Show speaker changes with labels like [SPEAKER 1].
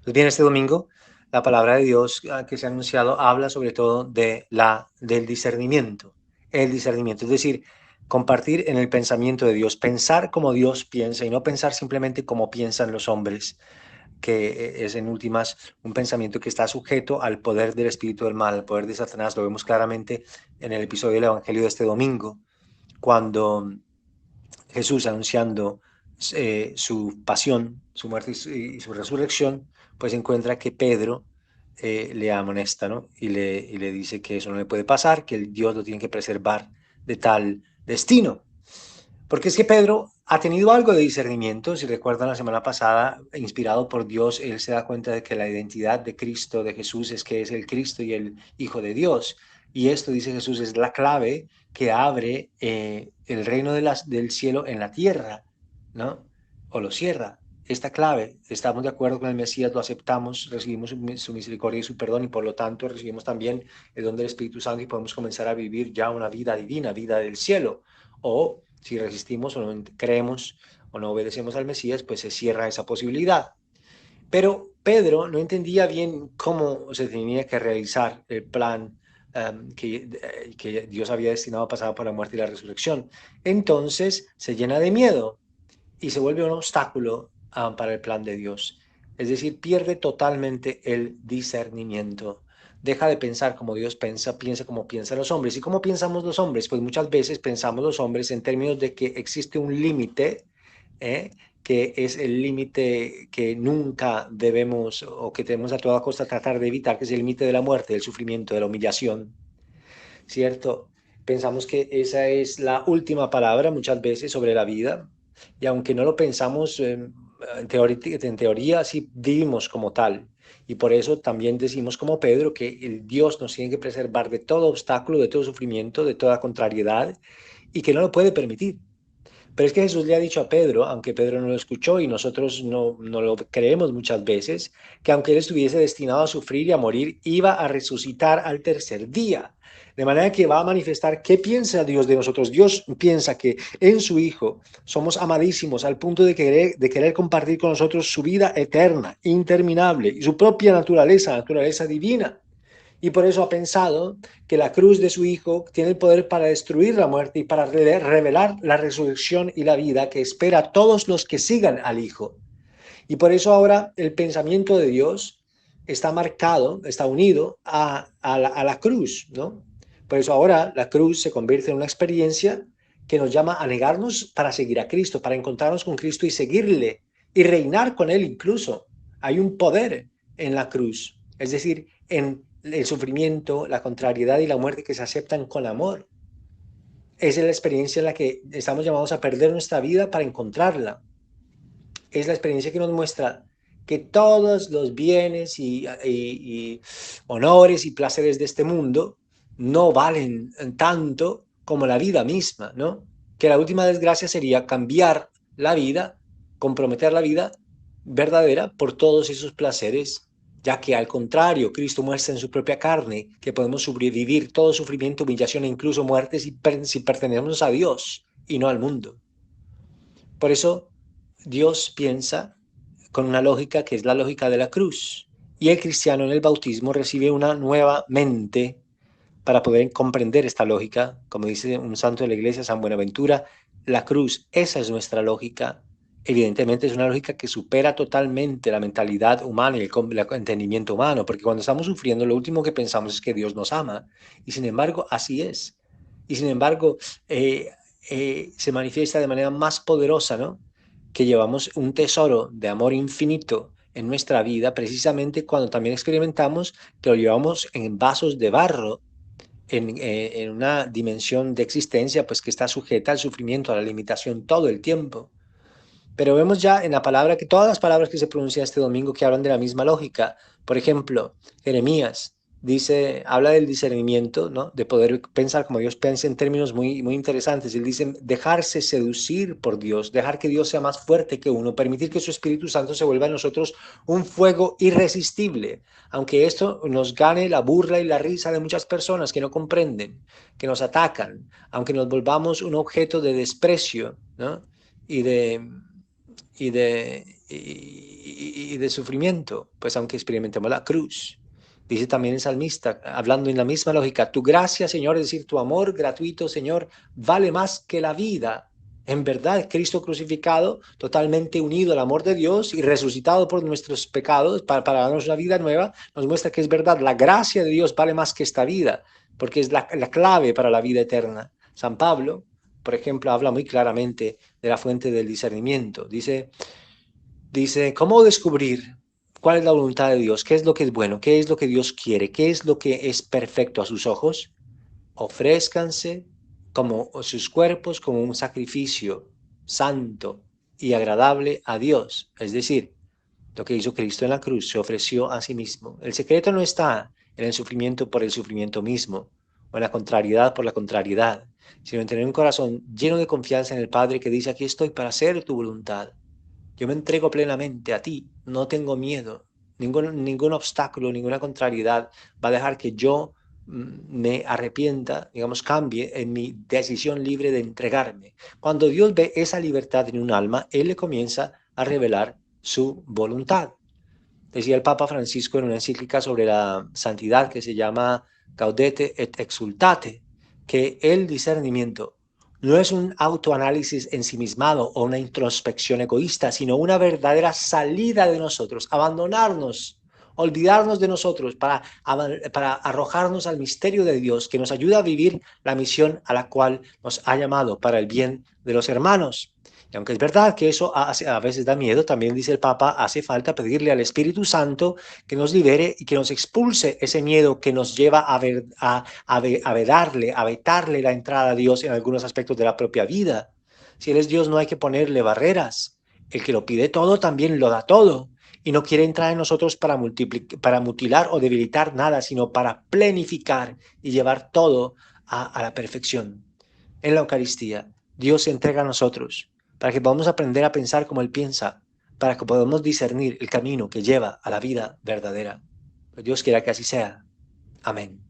[SPEAKER 1] Pues bien, este domingo la palabra de Dios que se ha anunciado habla sobre todo del discernimiento. El discernimiento, es decir, compartir en el pensamiento de Dios, pensar como Dios piensa y no pensar simplemente como piensan los hombres, que es en últimas un pensamiento que está sujeto al poder del espíritu del mal, al poder de Satanás. Lo vemos claramente en el episodio del Evangelio de este domingo, cuando Jesús anunciando su pasión, su muerte y su resurrección, pues encuentra que Pedro le amonesta, ¿no? Y le dice que eso no le puede pasar, que el Dios lo tiene que preservar de tal destino. Porque es que Pedro ha tenido algo de discernimiento. Si recuerdan la semana pasada, inspirado por Dios, él se da cuenta de que la identidad de Cristo, de Jesús, es que es el Cristo y el Hijo de Dios. Y esto, dice Jesús, es la clave que abre el reino del cielo en la tierra, ¿no? O lo cierra. Esta clave, estamos de acuerdo con el Mesías, lo aceptamos, recibimos su misericordia y su perdón, y por lo tanto recibimos también el don del Espíritu Santo y podemos comenzar a vivir ya una vida divina, vida del cielo. O si resistimos o no creemos o no obedecemos al Mesías, pues se cierra esa posibilidad. Pero Pedro no entendía bien cómo se tenía que realizar el plan que Dios había destinado a pasar por la muerte y la resurrección. Entonces se llena de miedo y se vuelve un obstáculo para el plan de Dios. Es decir, pierde totalmente el discernimiento. Deja de pensar como Dios piensa, piensa como piensan los hombres. ¿Y cómo pensamos los hombres? Pues muchas veces pensamos los hombres en términos de que existe un límite, ¿eh? Que es el límite que nunca debemos o que tenemos a toda costa tratar de evitar, que es el límite de la muerte, del sufrimiento, de la humillación, ¿cierto? Pensamos que esa es la última palabra muchas veces sobre la vida, y aunque no lo pensamos en teoría sí vivimos como tal. Y por eso también decimos como Pedro que el Dios nos tiene que preservar de todo obstáculo, de todo sufrimiento, de toda contrariedad, y que no lo puede permitir. Pero es que Jesús le ha dicho a Pedro, aunque Pedro no lo escuchó y nosotros no lo creemos muchas veces, que aunque él estuviese destinado a sufrir y a morir, iba a resucitar al tercer día. De manera que va a manifestar qué piensa Dios de nosotros. Dios piensa que en su Hijo somos amadísimos al punto de querer compartir con nosotros su vida eterna, interminable, y su propia naturaleza, naturaleza divina. Y por eso ha pensado que la cruz de su Hijo tiene el poder para destruir la muerte y para revelar la resurrección y la vida que espera a todos los que sigan al Hijo. Y por eso ahora el pensamiento de Dios está marcado, está unido a la cruz, ¿no? Por eso ahora la cruz se convierte en una experiencia que nos llama a negarnos para seguir a Cristo, para encontrarnos con Cristo y seguirle y reinar con Él incluso. Hay un poder en la cruz, es decir, en el sufrimiento, la contrariedad y la muerte que se aceptan con amor. Esa es la experiencia en la que estamos llamados a perder nuestra vida para encontrarla. Es la experiencia que nos muestra que todos los bienes y honores y placeres de este mundo no valen tanto como la vida misma, ¿no? Que la última desgracia sería cambiar la vida, comprometer la vida verdadera por todos esos placeres, ya que al contrario, Cristo muestra en su propia carne que podemos sobrevivir todo sufrimiento, humillación e incluso muerte si pertenecemos a Dios y no al mundo. Por eso Dios piensa con una lógica que es la lógica de la cruz. Y el cristiano en el bautismo recibe una nueva mente para poder comprender esta lógica. Como dice un santo de la iglesia, San Buenaventura, la cruz, esa es nuestra lógica. Evidentemente es una lógica que supera totalmente la mentalidad humana y el entendimiento humano, porque cuando estamos sufriendo lo último que pensamos es que Dios nos ama. Y sin embargo, así es. Y sin embargo, se manifiesta de manera más poderosa, ¿no? Que llevamos un tesoro de amor infinito en nuestra vida, precisamente cuando también experimentamos que lo llevamos en vasos de barro, en una dimensión de existencia pues que está sujeta al sufrimiento, a la limitación todo el tiempo. Pero vemos ya en la palabra que todas las palabras que se pronuncian este domingo que hablan de la misma lógica. Por ejemplo, Jeremías dice, habla del discernimiento, ¿no? De poder pensar como Dios piensa en términos muy, muy interesantes. Él dice, dejarse seducir por Dios, dejar que Dios sea más fuerte que uno, permitir que su Espíritu Santo se vuelva en nosotros un fuego irresistible, aunque esto nos gane la burla y la risa de muchas personas que no comprenden, que nos atacan, aunque nos volvamos un objeto de desprecio, ¿no? y de, y de, y de sufrimiento, pues aunque experimentemos la cruz. Dice también el salmista, hablando en la misma lógica, tu gracia, Señor, es decir, tu amor gratuito, Señor, vale más que la vida. En verdad, Cristo crucificado, totalmente unido al amor de Dios y resucitado por nuestros pecados para darnos una vida nueva, nos muestra que es verdad, la gracia de Dios vale más que esta vida, porque es la clave para la vida eterna. San Pablo, por ejemplo, habla muy claramente de la fuente del discernimiento. Dice, ¿cómo descubrir cuál es la voluntad de Dios? ¿Qué es lo que es bueno? ¿Qué es lo que Dios quiere? ¿Qué es lo que es perfecto a sus ojos? Ofrézcanse como sus cuerpos como un sacrificio santo y agradable a Dios. Es decir, lo que hizo Cristo en la cruz, se ofreció a sí mismo. El secreto no está en el sufrimiento por el sufrimiento mismo, o en la contrariedad por la contrariedad, sino en tener un corazón lleno de confianza en el Padre que dice, aquí estoy para hacer tu voluntad. Yo me entrego plenamente a ti, no tengo miedo, ningún obstáculo, ninguna contrariedad va a dejar que yo me arrepienta, digamos, cambie en mi decisión libre de entregarme. Cuando Dios ve esa libertad en un alma, Él le comienza a revelar su voluntad. Decía el Papa Francisco en una encíclica sobre la santidad que se llama Gaudete et Exultate, que el discernimiento no es un autoanálisis ensimismado o una introspección egoísta, sino una verdadera salida de nosotros, abandonarnos, olvidarnos de nosotros para arrojarnos al misterio de Dios que nos ayuda a vivir la misión a la cual nos ha llamado para el bien de los hermanos. Y aunque es verdad que eso a veces da miedo, también dice el Papa, hace falta pedirle al Espíritu Santo que nos libere y que nos expulse ese miedo que nos lleva a vetarle la entrada a Dios en algunos aspectos de la propia vida. Si Él es Dios, no hay que ponerle barreras. El que lo pide todo también lo da todo. Y no quiere entrar en nosotros para mutilar o debilitar nada, sino para plenificar y llevar todo a la perfección. En la Eucaristía, Dios se entrega a nosotros para que podamos aprender a pensar como Él piensa, para que podamos discernir el camino que lleva a la vida verdadera. Pues Dios quiera que así sea. Amén.